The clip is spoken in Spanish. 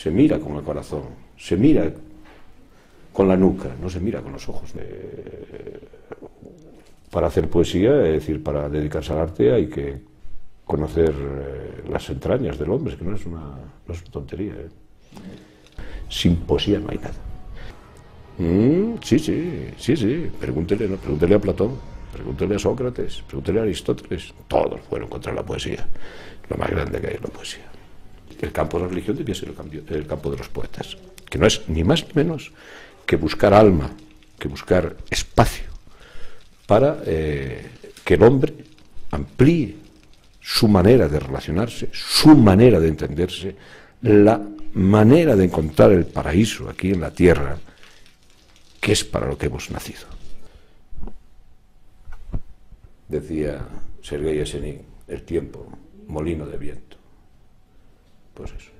se mira con el corazón, se mira con la nuca, no se mira con los ojos. Para hacer poesía, es decir, para dedicarse al arte hay que conocer las entrañas del hombre, que no es una tontería. Sin poesía no hay nada. Sí. Pregúntele a Platón, pregúntele a Sócrates, pregúntele a Aristóteles. Todos fueron contra la poesía. Lo más grande que hay es la poesía. El campo de la religión debía ser el campo de los poetas, que no es ni más ni menos que buscar alma, que buscar espacio para que el hombre amplíe su manera de relacionarse, su manera de entenderse, la manera de encontrar el paraíso aquí en la tierra, que es para lo que hemos nacido. Decía Sergei Yesenin, el tiempo, molino de viento. Pues eso.